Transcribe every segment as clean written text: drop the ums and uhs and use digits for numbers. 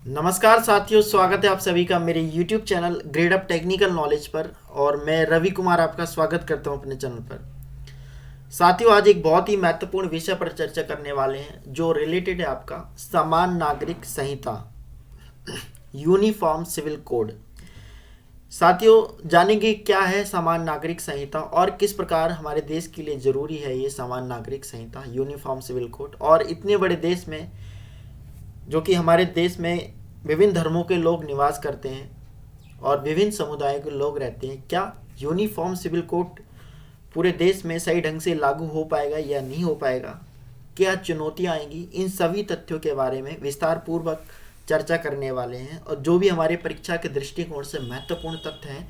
नमस्कार साथियों, स्वागत है आप सभी का मेरे YouTube channel grade up technical knowledge पर। और मैं रवि कुमार आपका स्वागत करता हूं अपने चैनल पर। साथियों, आज एक बहुत ही महत्वपूर्ण विषय पर चर्चा करने वाले हैं जो रिलेटेड है आपका समान नागरिक संहिता, यूनिफॉर्म सिविल कोड। साथियों, जानेंगे क्या है समान नागरिक संहिता और किस प्रकार हमारे देश के लिए ज़रूरी है ये समान नागरिक संहिता, यूनिफॉर्म सिविल कोड। और इतने बड़े देश में, जो कि हमारे देश में विभिन्न धर्मों के लोग निवास करते हैं और विभिन्न समुदायों के लोग रहते हैं, क्या यूनिफॉर्म सिविल कोड पूरे देश में सही ढंग से लागू हो पाएगा या नहीं हो पाएगा, क्या चुनौतियां आएंगी, इन सभी तथ्यों के बारे में विस्तार पूर्वक चर्चा करने वाले हैं। और जो भी हमारे परीक्षा के दृष्टिकोण से महत्वपूर्ण तथ्य हैं,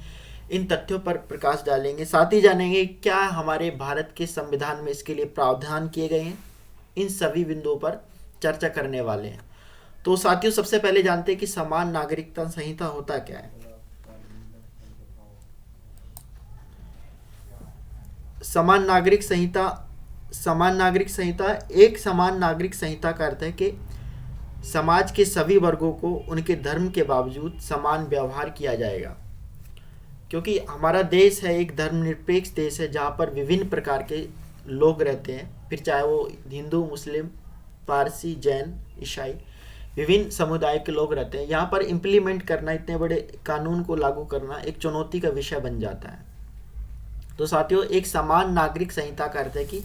इन तथ्यों पर प्रकाश डालेंगे। साथ ही जानेंगे क्या हमारे भारत के संविधान में इसके लिए प्रावधान किए गए हैं। इन सभी बिंदुओं पर चर्चा करने वाले हैं। तो साथियों, सबसे पहले जानते हैं कि समान नागरिकता संहिता होता क्या है। समान नागरिक संहिता एक समान नागरिक संहिता का अर्थ है कि समाज के सभी वर्गों को उनके धर्म के बावजूद समान व्यवहार किया जाएगा। क्योंकि हमारा देश है एक धर्मनिरपेक्ष देश है, जहाँ पर विभिन्न प्रकार के लोग रहते हैं, फिर चाहे वो हिंदू, मुस्लिम, पारसी, जैन, ईसाई, विभिन्न समुदाय के लोग रहते हैं। यहाँ पर इम्प्लीमेंट करना, इतने बड़े कानून को लागू करना एक चुनौती का विषय बन जाता है। तो साथियों, एक समान नागरिक संहिता का अर्थ है कि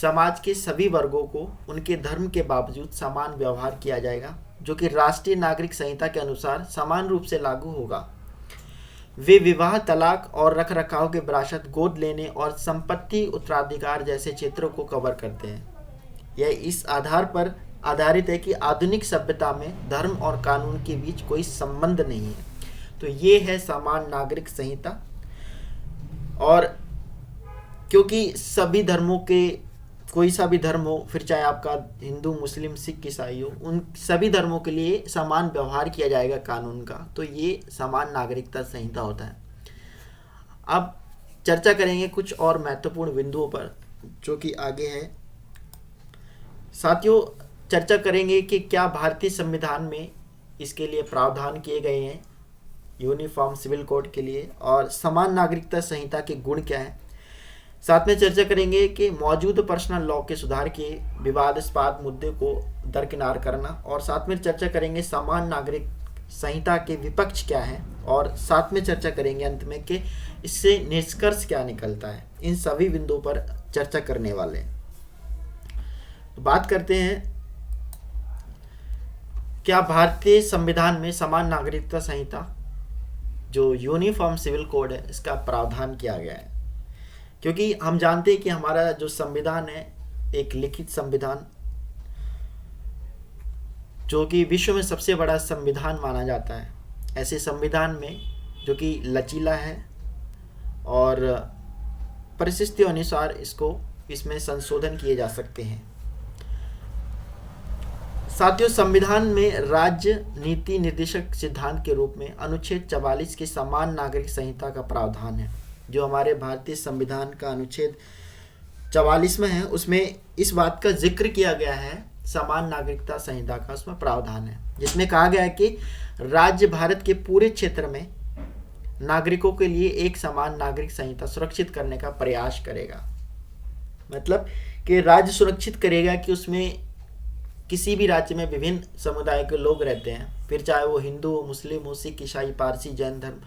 समाज के सभी वर्गों को उनके धर्म के बावजूद समान व्यवहार किया जाएगा, जो कि राष्ट्रीय नागरिक संहिता के अनुसार समान रूप से लागू होगा। वे विवाह, तलाक और रख रखाव के विरासत, गोद लेने और संपत्ति उत्तराधिकार जैसे क्षेत्रों को कवर करते हैं। यह इस आधार पर आधारित है कि आधुनिक सभ्यता में धर्म और कानून के बीच कोई संबंध नहीं है। तो ये है समान नागरिक संहिता। और क्योंकि सभी धर्मों के, कोई सा भी धर्म हो, फिर चाहे आपका हिंदू, मुस्लिम, सिख, ईसाई हो, उन सभी धर्मों के लिए समान व्यवहार किया जाएगा कानून का, तो ये समान नागरिकता संहिता होता है। अब चर्चा करेंगे कुछ और महत्वपूर्ण बिंदुओं पर जो कि आगे है। साथियों, चर्चा करेंगे कि क्या भारतीय संविधान में इसके लिए प्रावधान किए गए हैं यूनिफॉर्म सिविल कोड के लिए, और समान नागरिकता संहिता के गुण क्या हैं। साथ में चर्चा करेंगे कि मौजूद पर्सनल लॉ के सुधार के विवादास्पद मुद्दे को दरकिनार करना, और साथ में चर्चा करेंगे समान नागरिक संहिता के विपक्ष क्या हैं, और साथ में चर्चा करेंगे अंत में कि इससे निष्कर्ष क्या निकलता है। इन सभी बिंदुओं पर चर्चा करने वाले हैं। तो बात करते हैं, क्या भारतीय संविधान में समान नागरिकता संहिता, जो यूनिफॉर्म सिविल कोड है, इसका प्रावधान किया गया है। क्योंकि हम जानते हैं कि हमारा जो संविधान है एक लिखित संविधान, जो कि विश्व में सबसे बड़ा संविधान माना जाता है। ऐसे संविधान में जो कि लचीला है और परिस्थितियों अनुसार इसमें संशोधन किए जा सकते हैं। साथियों, संविधान में राज्य नीति निर्देशक सिद्धांत के रूप में अनुच्छेद 44 के समान नागरिक संहिता का प्रावधान है। जो हमारे भारतीय संविधान का अनुच्छेद 44 में है, उसमें इस बात का जिक्र किया गया है, समान नागरिकता संहिता का उसमें प्रावधान है, जिसमें कहा गया है कि राज्य भारत के पूरे क्षेत्र में नागरिकों के लिए एक समान नागरिक संहिता सुरक्षित करने का प्रयास करेगा। मतलब कि राज्य सुरक्षित करेगा कि उसमें किसी भी राज्य में विभिन्न समुदाय के लोग रहते हैं, फिर चाहे वो हिंदू हो, मुस्लिम हो, सिख, ईसाई, पारसी, जैन धर्म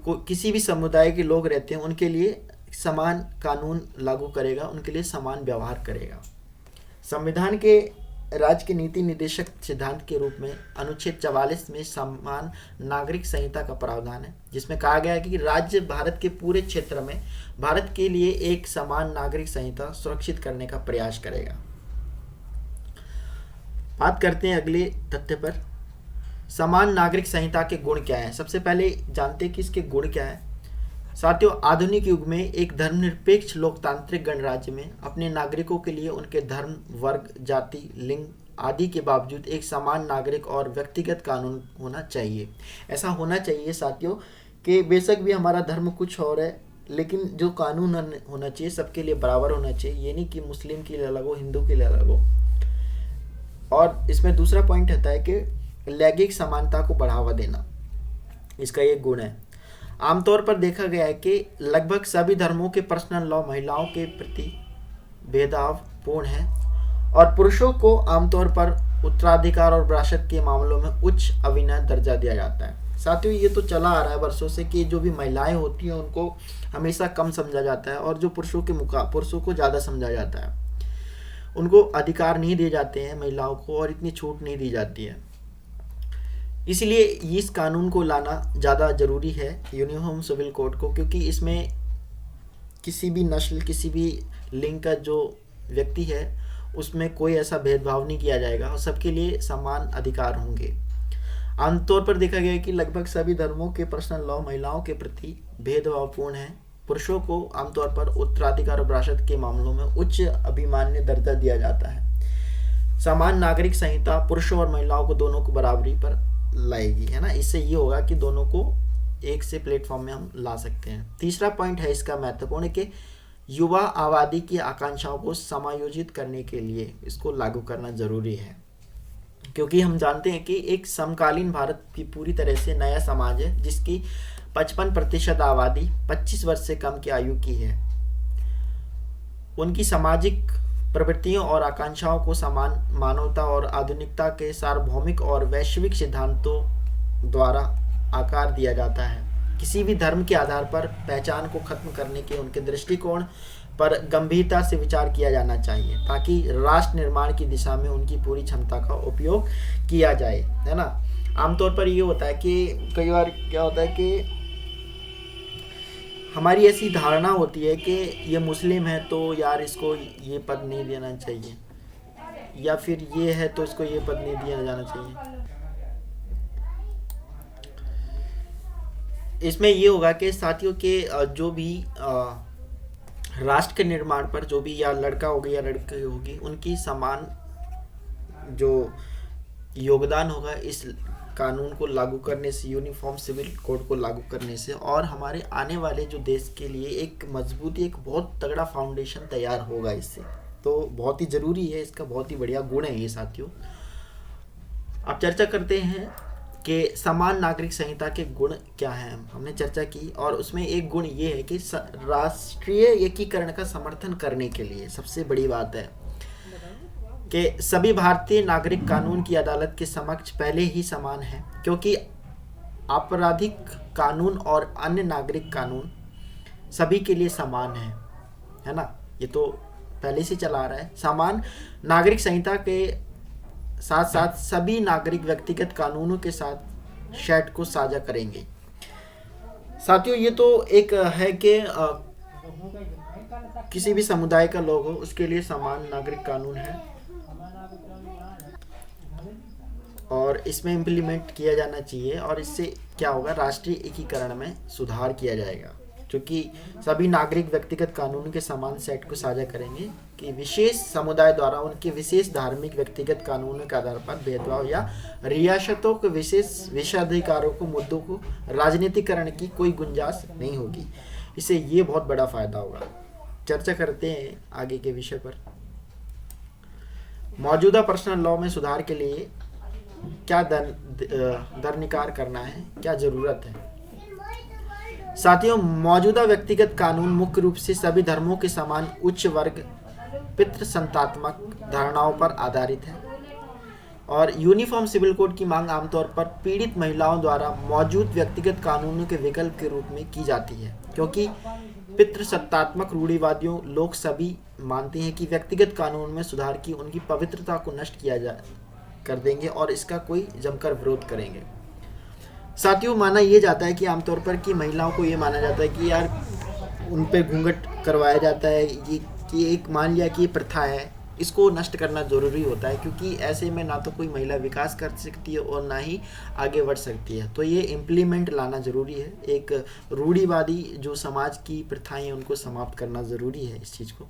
को, किसी भी समुदाय के लोग रहते हैं, उनके लिए समान कानून लागू करेगा, उनके लिए समान व्यवहार करेगा। संविधान के राज्य के नीति निर्देशक सिद्धांत के रूप में अनुच्छेद 44 में समान नागरिक संहिता का प्रावधान है, जिसमें कहा गया है कि राज्य भारत के पूरे क्षेत्र में भारत के लिए एक समान नागरिक संहिता सुरक्षित करने का प्रयास करेगा। बात करते हैं अगले तथ्य पर, समान नागरिक संहिता के गुण क्या हैं। सबसे पहले जानते हैं कि इसके गुण क्या है। साथियों, आधुनिक युग में एक धर्मनिरपेक्ष लोकतांत्रिक गणराज्य में अपने नागरिकों के लिए उनके धर्म, वर्ग, जाति, लिंग आदि के बावजूद एक समान नागरिक और व्यक्तिगत कानून होना चाहिए। ऐसा होना चाहिए साथियों कि बेशक भी हमारा धर्म कुछ और है, लेकिन जो कानून होना चाहिए सबके लिए बराबर होना चाहिए। ये नहीं कि मुस्लिम के लिए अलग हो, हिंदू के लिए अलग हो। और इसमें दूसरा पॉइंट आता है कि लैंगिक समानता को बढ़ावा देना, इसका एक गुण है। आमतौर पर देखा गया है कि लगभग सभी धर्मों के पर्सनल लॉ महिलाओं के प्रति भेदभावपूर्ण है और पुरुषों को आमतौर पर उत्तराधिकार और विरासत के मामलों में उच्च अभिनय दर्जा दिया जाता है। साथियों, ये तो चला आ रहा है वर्षों से कि जो भी महिलाएं होती हैं उनको हमेशा कम समझा जाता है और जो पुरुषों को ज़्यादा समझा जाता है। उनको अधिकार नहीं दिए जाते हैं महिलाओं को और इतनी छूट नहीं दी जाती है। इसलिए इस कानून को लाना ज़्यादा ज़रूरी है, यूनिफॉर्म सिविल कोड को, क्योंकि इसमें किसी भी नस्ल, किसी भी लिंग का जो व्यक्ति है उसमें कोई ऐसा भेदभाव नहीं किया जाएगा और सबके लिए समान अधिकार होंगे। आमतौर पर देखा गया है कि लगभग सभी धर्मों के पर्सनल लॉ महिलाओं के प्रति भेदभावपूर्ण है। पुरुषों को आमतौर पर उत्तराधिकार और विरासत के मामलों में उच्च अभिमान्य दर्जा दिया जाता है। समान नागरिक संहिता पुरुषों और महिलाओं को दोनों को बराबरी पर लाएगी, है ना। इससे ये होगा कि दोनों को एक से प्लेटफॉर्म में हम ला सकते हैं। तीसरा पॉइंट है इसका महत्वपूर्ण कि युवा आबादी की आकांक्षाओं को समायोजित करने के लिए इसको लागू करना जरूरी है, क्योंकि हम जानते हैं कि एक समकालीन भारत भी पूरी तरह से नया समाज है जिसकी 55% आबादी 25 वर्ष से कम की आयु की है। उनकी सामाजिक प्रवृत्तियों और आकांक्षाओं को समान मानवता और आधुनिकता के सार्वभौमिक और वैश्विक सिद्धांतों द्वारा आकार दिया जाता है। किसी भी धर्म के आधार पर पहचान को खत्म करने के उनके दृष्टिकोण पर गंभीरता से विचार किया जाना चाहिए ताकि राष्ट्र निर्माण की दिशा में उनकी पूरी क्षमता का उपयोग किया जाए, है ना। आमतौर पर ये होता है कि कई बार क्या होता है कि हमारी ऐसी धारणा होती है कि ये मुस्लिम है तो यार इसको ये पद नहीं देना चाहिए, या फिर ये है तो इसको ये पद नहीं दिया जाना चाहिए। इसमें ये होगा कि साथियों के जो भी राष्ट्र के निर्माण पर जो भी या लड़का होगा या लड़की होगी उनकी समान जो योगदान होगा इस कानून को लागू करने से, यूनिफॉर्म सिविल कोड को लागू करने से, और हमारे आने वाले जो देश के लिए एक मजबूती, एक बहुत तगड़ा फाउंडेशन तैयार होगा इससे। तो बहुत ही ज़रूरी है, इसका बहुत ही बढ़िया गुण है ये साथियों। अब चर्चा करते हैं कि समान नागरिक संहिता के गुण क्या हैं। हमने चर्चा की और उसमें एक गुण ये है कि राष्ट्रीय एकीकरण का समर्थन करने के लिए सबसे बड़ी बात है कि सभी भारतीय नागरिक कानून की अदालत के समक्ष पहले ही समान है, क्योंकि आपराधिक कानून और अन्य नागरिक कानून सभी के लिए समान है ना। ये तो पहले से चला आ रहा है। समान नागरिक संहिता के साथ साथ सभी नागरिक व्यक्तिगत कानूनों के साथ सेट को साझा करेंगे। साथियों, ये तो एक है कि किसी भी समुदाय का लोग हो उसके लिए समान नागरिक कानून है और इसमें इम्प्लीमेंट किया जाना चाहिए और इससे क्या होगा, राष्ट्रीय एकीकरण में सुधार किया जाएगा, क्योंकि सभी नागरिक व्यक्तिगत कानून के समान सेट को साझा करेंगे कि विशेष समुदाय द्वारा उनके विशेष धार्मिक व्यक्तिगत कानूनों के आधार पर भेदभाव या रियासतों के विशेष विषयाधिकारों को मुद्दों को राजनीतिकरण की कोई गुंजाइश नहीं होगी। इससे ये बहुत बड़ा फायदा होगा। चर्चा करते हैं आगे के विषय पर। मौजूदा पर्सनल लॉ में सुधार के लिए क्या दरनिकार करना है, क्या जरूरत है। साथियों, मौजूदा व्यक्तिगत कानून मुख्य रूप से सभी धर्मों के समान उच्च वर्ग पितृसत्तात्मक धारणाओं पर आधारित है और यूनिफॉर्म सिविल कोड की मांग आमतौर पर पीड़ित महिलाओं द्वारा मौजूद व्यक्तिगत कानूनों के विकल्प के रूप में की जाती है, क्योंकि पितृसत्तात्मक रूढ़िवादियों लोग सभी मानते हैं कि व्यक्तिगत कानून में सुधार की उनकी पवित्रता को नष्ट किया कर देंगे और इसका कोई जमकर विरोध करेंगे। साथियों, माना यह जाता है कि आमतौर पर कि महिलाओं को ये माना जाता है कि यार उन पर घूंघट करवाया जाता है, ये कि एक मान लिया कि ये प्रथा है, इसको नष्ट करना ज़रूरी होता है, क्योंकि ऐसे में ना तो कोई महिला विकास कर सकती है और ना ही आगे बढ़ सकती है। तो ये इम्प्लीमेंट लाना ज़रूरी है। एक रूढ़िवादी जो समाज की प्रथाएं हैं उनको समाप्त करना ज़रूरी है इस चीज़ को।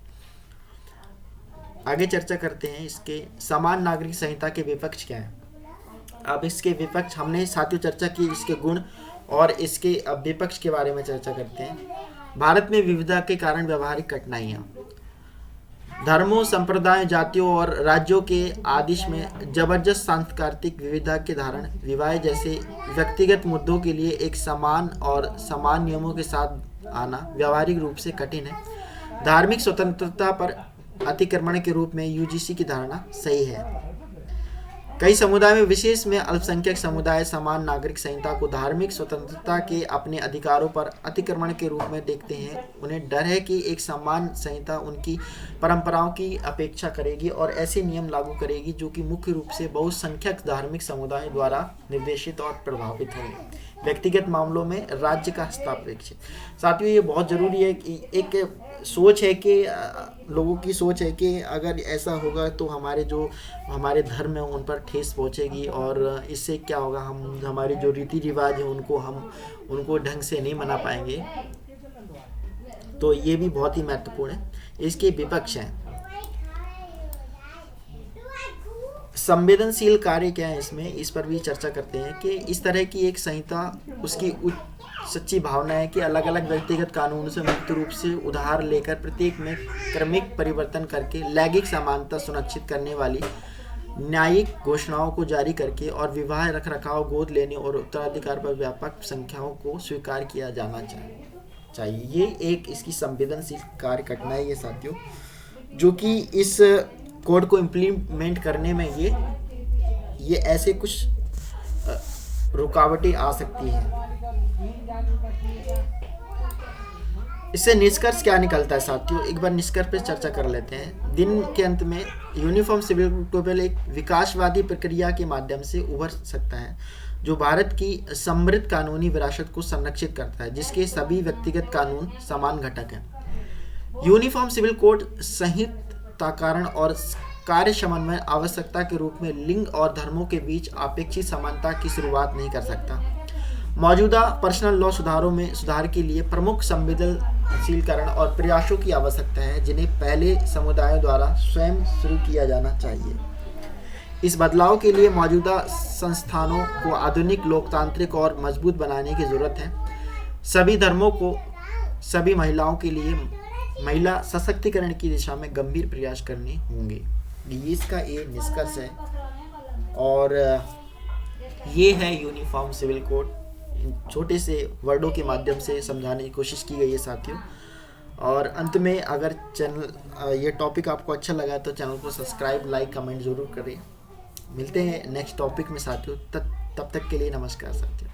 आगे चर्चा करते हैं इसके समान नागरिक संहिता के विपक्ष क्या है। अब इसके विपक्ष हमने साथियों चर्चा की, इसके गुण और इसके अब विपक्ष के बारे में चर्चा करते हैं। भारत में विविधता के कारण व्यवहारिक कठिनाइयाँ। धर्मों, संप्रदायों, जातियों और राज्यों के आदिश में जबरदस्त सांस्कृतिक विविधता के धारण विवाह जैसे व्यक्तिगत मुद्दों के लिए एक समान और समान नियमों के साथ आना व्यावहारिक रूप से कठिन है। धार्मिक स्वतंत्रता पर अतिक्रमण के रूप में यूजीसी की धारणा सही है। कई समुदाय में, विशेष में अल्पसंख्यक समुदाय, समान नागरिक संहिता को धार्मिक स्वतंत्रता के अपने अधिकारों पर अतिक्रमण के रूप में देखते हैं। उन्हें डर है कि एक समान संहिता उनकी परंपराओं की अपेक्षा करेगी और ऐसे नियम लागू करेगी जो कि मुख्य रूप से बहुसंख्यक धार्मिक समुदायों द्वारा निर्देशित और प्रभावित होंगे। व्यक्तिगत मामलों में राज्य का हस्तक्षेप। साथियों, ये बहुत ज़रूरी है कि एक सोच है कि लोगों की सोच है कि अगर ऐसा होगा तो हमारे धर्म है उन पर ठेस पहुंचेगी और इससे क्या होगा, हम हमारे जो रीति रिवाज है उनको ढंग से नहीं मना पाएंगे। तो ये भी बहुत ही महत्वपूर्ण है। इसके विपक्ष हैं। संवेदनशील कार्य क्या है इसमें, इस पर भी चर्चा करते हैं कि इस तरह की एक संहिता उसकी सच्ची भावना है कि अलग अलग व्यक्तिगत कानूनों से मुक्त रूप से उधार लेकर प्रत्येक में क्रमिक परिवर्तन करके लैंगिक समानता सुनिश्चित करने वाली न्यायिक घोषणाओं को जारी करके और विवाह, रखरखाव, गोद लेने और उत्तराधिकार पर व्यापक संख्याओं को स्वीकार किया जाना चाहिए। ये एक इसकी संवेदनशील कार्य घटना है ये साथियों, जो कि इस कोड को इम्प्लीमेंट करने में ये ऐसे कुछ रुकावटें आ सकती हैं। इससे निष्कर्ष क्या निकलता है साथियों, एक बार निष्कर्ष पर चर्चा कर लेते हैं। दिन के अंत में यूनिफॉर्म सिविल कोड एक विकासवादी प्रक्रिया के माध्यम से उभर सकता है जो भारत की समृद्ध कानूनी विरासत को संरक्षित करता है, जिसके सभी व्यक्तिगत कानून समान घटक हैं। यूनिफॉर्म सिविल कोड संहिताकरण और कार्य समन्वय आवश्यकता के रूप में लिंग और धर्मों के बीच अपेक्षित समानता की शुरुआत नहीं कर सकता। मौजूदा पर्सनल लॉ सुधारों में सुधार के लिए प्रमुख संवेदनशीलकरण और प्रयासों की आवश्यकता है, जिन्हें पहले समुदायों द्वारा स्वयं शुरू किया जाना चाहिए। इस बदलाव के लिए मौजूदा संस्थानों को आधुनिक, लोकतांत्रिक और मजबूत बनाने की जरूरत है। सभी धर्मों को सभी महिलाओं के लिए महिला सशक्तिकरण की दिशा में गंभीर प्रयास करने होंगे। ये इसका ये निष्कर्ष है और ये है यूनिफॉर्म सिविल कोड। छोटे से वर्डों के माध्यम से समझाने की कोशिश की गई है साथियों। और अंत में अगर ये टॉपिक आपको अच्छा लगा तो चैनल को सब्सक्राइब, लाइक, कमेंट जरूर करें। मिलते हैं नेक्स्ट टॉपिक में साथियों। तब तक के लिए नमस्कार साथियों।